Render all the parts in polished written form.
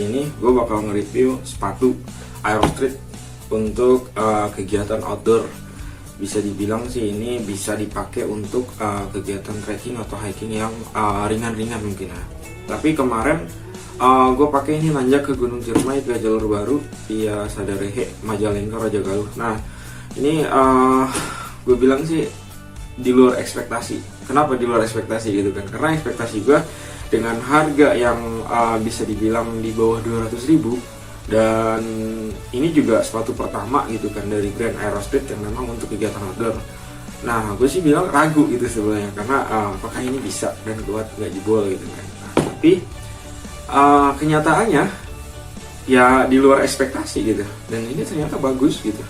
kali ini gue bakal nge-review sepatu Aerostreet untuk kegiatan outdoor. Bisa dibilang sih ini bisa dipakai untuk kegiatan trekking atau hiking yang ringan-ringan mungkin ya. Tapi kemarin gue pakai ini nanjak ke Gunung Ciremai via jalur baru via Sadarehe, Majalengka, Rajagaluh. Nah ini gue bilang sih di luar ekspektasi. Kenapa di luar ekspektasi gitu kan? Karena ekspektasi gue dengan harga yang bisa dibilang di bawah 200.000, dan ini juga sepatu pertama gitu kan dari brand Aerostreet yang memang untuk kegiatan outdoor. Nah gue sih bilang ragu gitu sebenarnya, karena apakah ini bisa dan kuat nggak jebol gitu kan. Nah, tapi kenyataannya ya di luar ekspektasi gitu, dan ini ternyata bagus gitu.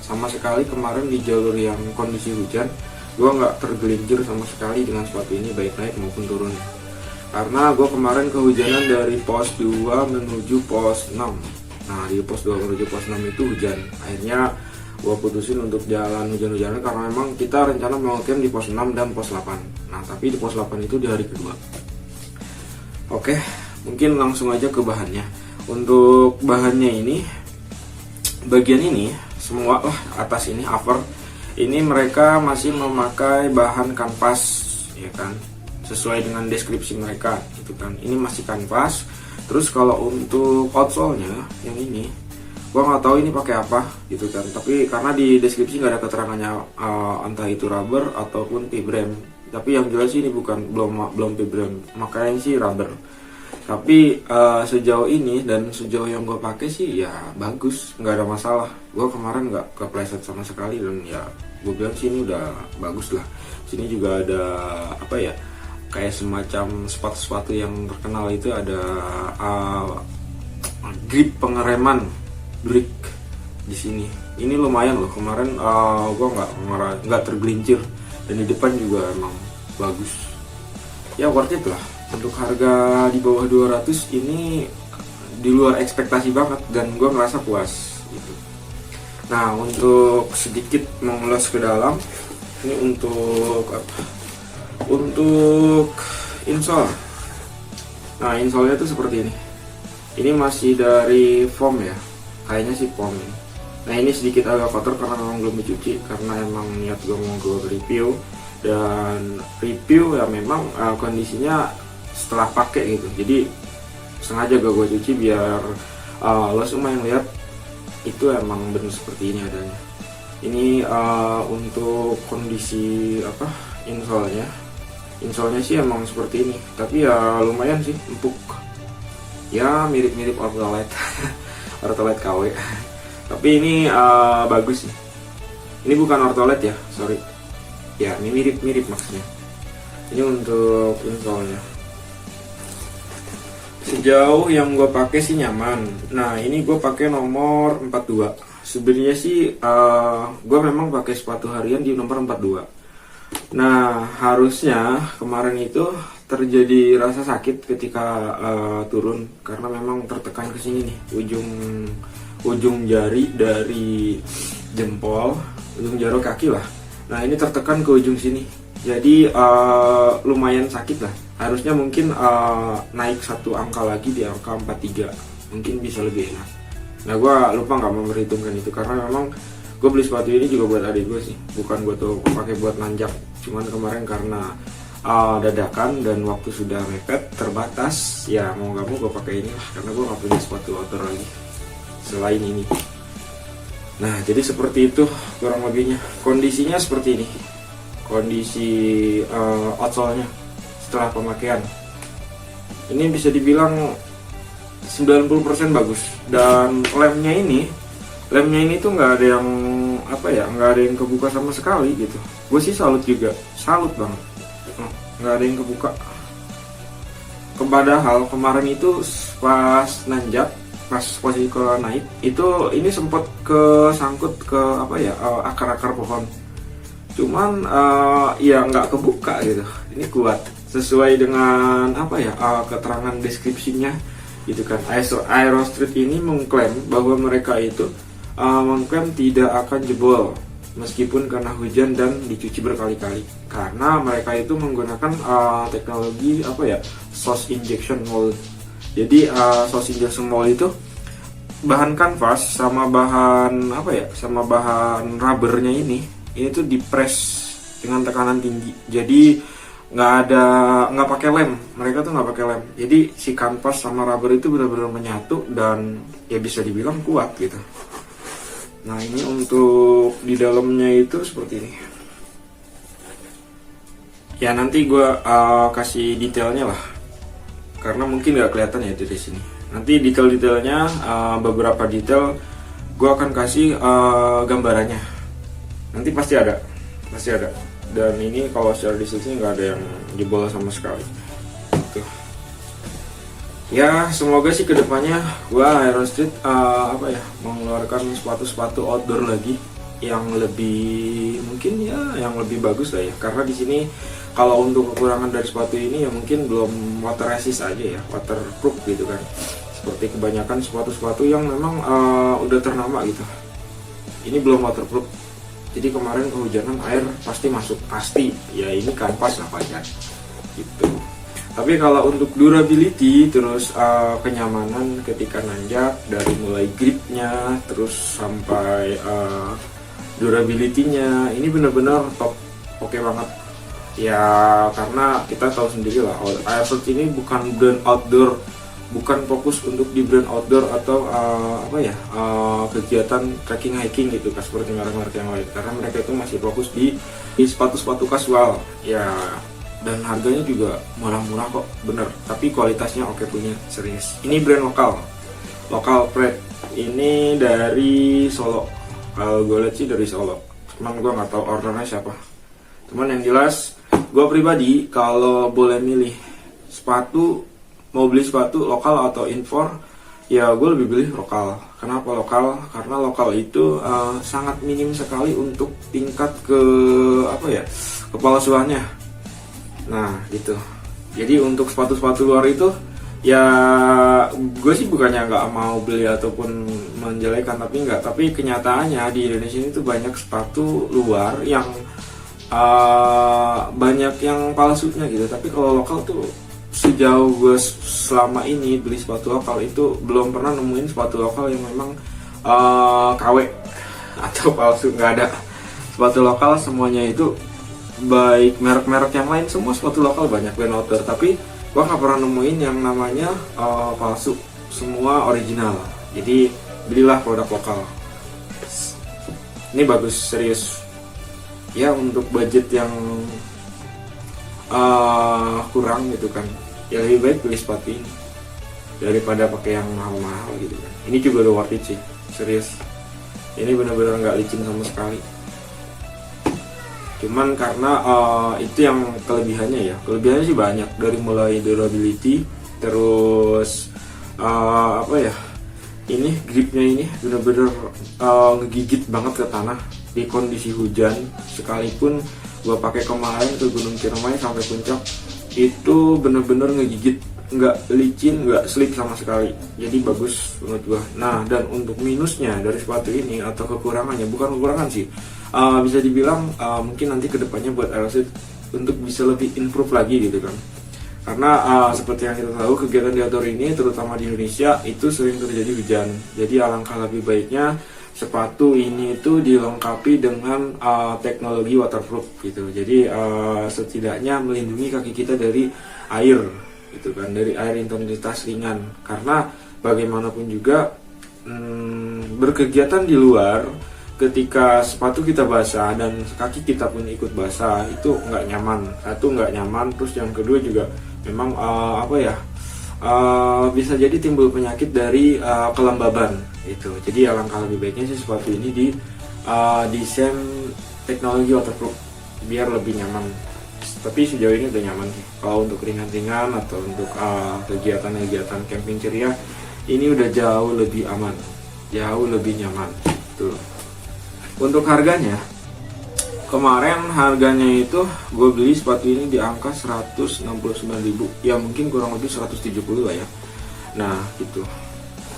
Sama sekali kemarin di jalur yang kondisi hujan gue nggak tergelincir sama sekali dengan sepatu ini, baik naik maupun turun. Karena gue kemarin kehujanan dari pos 2 menuju pos 6. Nah di pos 2 menuju pos 6 itu hujan. Akhirnya gue putusin untuk jalan hujan-hujanan karena memang kita rencana mau camp di pos 6 dan pos 8. Nah tapi di pos 8 itu di hari kedua. Oke, mungkin langsung aja ke bahannya. Untuk bahannya ini, bagian ini semua atas ini upper ini mereka masih memakai bahan kanvas ya kan, sesuai dengan deskripsi mereka gitu kan. Ini masih kanvas. Terus kalau untuk outsole-nya yang ini gua nggak tahu ini pakai apa gitu kan, tapi karena di deskripsi nggak ada keterangannya entah itu rubber ataupun Vibram. Tapi yang jelas ini belum Vibram, makanya sih rubber. Tapi sejauh ini dan sejauh yang gue pakai sih ya bagus, nggak ada masalah. Gue kemarin nggak kepleset sama sekali, dan ya gue bilang sih ini udah bagus lah. Sini juga ada apa ya, kayak semacam sepatu-sepatu yang terkenal itu ada grip pengereman brick di sini. Ini lumayan loh, kemarin gue nggak tergelincir, dan di depan juga emang bagus. Ya worth it lah. Untuk harga di bawah 200 ini di luar ekspektasi banget, dan gue ngerasa puas gitu. Nah untuk sedikit mengulas ke dalam, ini untuk apa? Untuk insole. Nah insole-nya tuh seperti ini. Ini masih dari foam ya, kayaknya sih foam ini. Nah ini sedikit agak kotor karena memang belum dicuci, karena emang niat gue mau review. Dan review ya memang kondisinya setelah pakai gitu, jadi sengaja gak gue cuci biar lo semua yang lihat itu emang benar seperti ini adanya. Ini untuk kondisi apa insole-nya sih emang seperti ini, tapi ya lumayan sih empuk ya, mirip-mirip Ortolite Ortolite KW. Tapi ini bagus sih. Ini bukan Ortolite ya, sorry ya, ini mirip-mirip maksudnya. Ini untuk insole-nya. Sejauh yang gue pakai sih nyaman. Nah ini gue pakai nomor 42. Sebenarnya sih gue memang pakai sepatu harian di nomor 42. Nah harusnya kemarin itu terjadi rasa sakit ketika turun, karena memang tertekan ke sini nih, ujung jari dari jempol, ujung jari kaki lah. Nah ini tertekan ke ujung sini, jadi lumayan sakit lah. Harusnya mungkin naik satu angka lagi di angka 43, mungkin bisa lebih enak. Nah gue lupa nggak memperhitungkan itu, karena memang gue beli sepatu ini juga buat adik gue sih, bukan gue tuh pakai buat nanjak. Cuman kemarin karena dadakan dan waktu sudah mepet terbatas, ya mau nggak mau gue pakai ini lah, karena gue nggak punya sepatu outdoor lagi selain ini. Nah jadi seperti itu kurang lebihnya. Kondisinya seperti ini, kondisi outsole-nya setelah pemakaian. Ini bisa dibilang 90% bagus. Dan lemnya ini tuh nggak ada yang apa ya, nggak ada yang kebuka sama sekali gitu. Gue sih salut banget, nggak ada yang kebuka. Padahal kemarin itu pas nanjak, pas posisi ke naik itu ini sempat kesangkut ke apa ya, akar-akar pohon. Cuman ya nggak kebuka gitu. Ini kuat sesuai dengan apa ya, keterangan deskripsinya gitu kan. Aerostreet ini mengklaim bahwa mereka itu mengklaim tidak akan jebol meskipun kena hujan dan dicuci berkali-kali, karena mereka itu menggunakan teknologi apa ya, source injection mold. Jadi Sosinja Small itu bahan kanvas sama bahan apa ya, sama bahan rubbernya ini tuh dipres dengan tekanan tinggi. Jadi nggak pakai lem, mereka tuh nggak pakai lem. Jadi si kanvas sama rubber itu benar-benar menyatu dan ya bisa dibilang kuat gitu. Nah ini untuk di dalamnya itu seperti ini. Ya nanti gue kasih detailnya lah, karena mungkin nggak kelihatan ya dari sini. Nanti detail-detailnya, beberapa detail gue akan kasih gambarannya. Nanti pasti ada. Dan ini kalau secara detailnya nggak ada yang jebol sama sekali. Tuh. Ya semoga sih kedepannya gue Iron Street mengeluarkan sepatu-sepatu outdoor lagi yang lebih mungkin ya yang lebih bagus lah ya. Karena di sini kalau untuk kekurangan dari sepatu ini ya mungkin belum water resist aja ya, waterproof gitu kan. Seperti kebanyakan sepatu-sepatu yang memang udah ternama gitu. Ini belum waterproof. Jadi kemarin kehujanan air pasti masuk, pasti. Ya ini kanvas lah wajar gitu. Tapi kalau untuk durability terus kenyamanan ketika nanjak, dari mulai gripnya terus sampai durability-nya ini benar-benar top, oke banget. Ya karena kita tahu sendiri lah, Airsoft ini bukan brand outdoor, bukan fokus untuk di brand outdoor atau kegiatan trekking hiking gitu kan seperti merek-merek yang lain, karena mereka itu masih fokus di sepatu-sepatu kasual ya, dan harganya juga murah-murah kok, bener, tapi kualitasnya oke punya, serius. Ini brand lokal pride, ini dari Solo, kalau gue lihat sih dari Solo, cuman gue nggak tahu ordernya siapa. Cuman yang jelas gue pribadi kalau boleh milih sepatu, mau beli sepatu lokal atau impor, ya gue lebih pilih lokal. Kenapa lokal? Karena lokal itu sangat minim sekali untuk tingkat kepalsuannya. Nah gitu. Jadi untuk sepatu-sepatu luar itu ya gue sih bukannya nggak mau beli ataupun menjelekan, tapi kenyataannya di Indonesia ini tuh banyak sepatu luar yang banyak yang palsunya gitu. Tapi kalau lokal tuh sejauh gue selama ini beli sepatu lokal itu belum pernah nemuin sepatu lokal yang memang KW atau palsu, nggak ada. Sepatu lokal semuanya itu baik merek-merek yang lain, semua sepatu lokal banyak brand outdoor, tapi gue nggak pernah nemuin yang namanya palsu, semua original. Jadi belilah produk lokal, ini bagus, serius ya. Untuk budget yang kurang gitu kan, ya lebih baik beli sepatu ini daripada pakai yang mahal-mahal gitu kan. Ini juga udah worth it sih, serius. Ini benar-benar nggak licin sama sekali. Cuman karena itu yang kelebihannya ya, kelebihannya sih banyak, dari mulai durability, terus ini gripnya ini benar-benar ngegigit banget ke tanah di kondisi hujan. Sekalipun gue pakai kemarin ke Gunung Ciremai sampai puncak, itu bener-bener ngegigit, nggak licin, nggak slip sama sekali. Jadi bagus menurut gue. Nah dan untuk minusnya dari sepatu ini atau kekurangannya, bukan kekurangan sih, bisa dibilang mungkin nanti kedepannya buat Airsoft untuk bisa lebih improve lagi gitu kan. Karena seperti yang kita tahu, kegiatan di outdoor ini terutama di Indonesia itu sering terjadi hujan. Jadi alangkah lebih baiknya sepatu ini itu dilengkapi dengan teknologi waterproof gitu. Jadi setidaknya melindungi kaki kita dari air gitu kan, dari air intensitas ringan. Karena bagaimanapun juga berkegiatan di luar, ketika sepatu kita basah dan kaki kita pun ikut basah, itu nggak nyaman. Satu, nggak nyaman, terus yang kedua juga memang bisa jadi timbul penyakit dari kelembaban itu. Jadi alangkah lebih baiknya sih sepatu ini di desain teknologi waterproof biar lebih nyaman. Tapi sejauh ini udah nyaman sih. Kalau untuk ringan-ringan atau untuk kegiatan-kegiatan camping ceria, ini udah jauh lebih aman, jauh lebih nyaman. Tuh. Untuk harganya, kemarin harganya itu gue beli sepatu ini di angka 169.000, ya mungkin kurang lebih 170 lah ya. Nah gitu.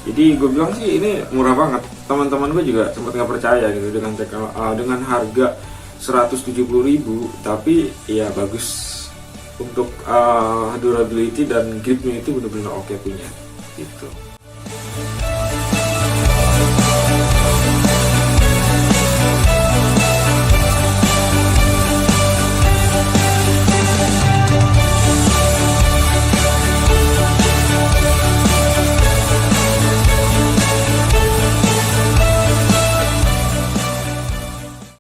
Jadi gue bilang sih ini murah banget. Teman-teman gue juga sempat nggak percaya gitu dengan harga 170.000, tapi ya bagus untuk durability dan gripnya itu benar-benar oke punya. gitu.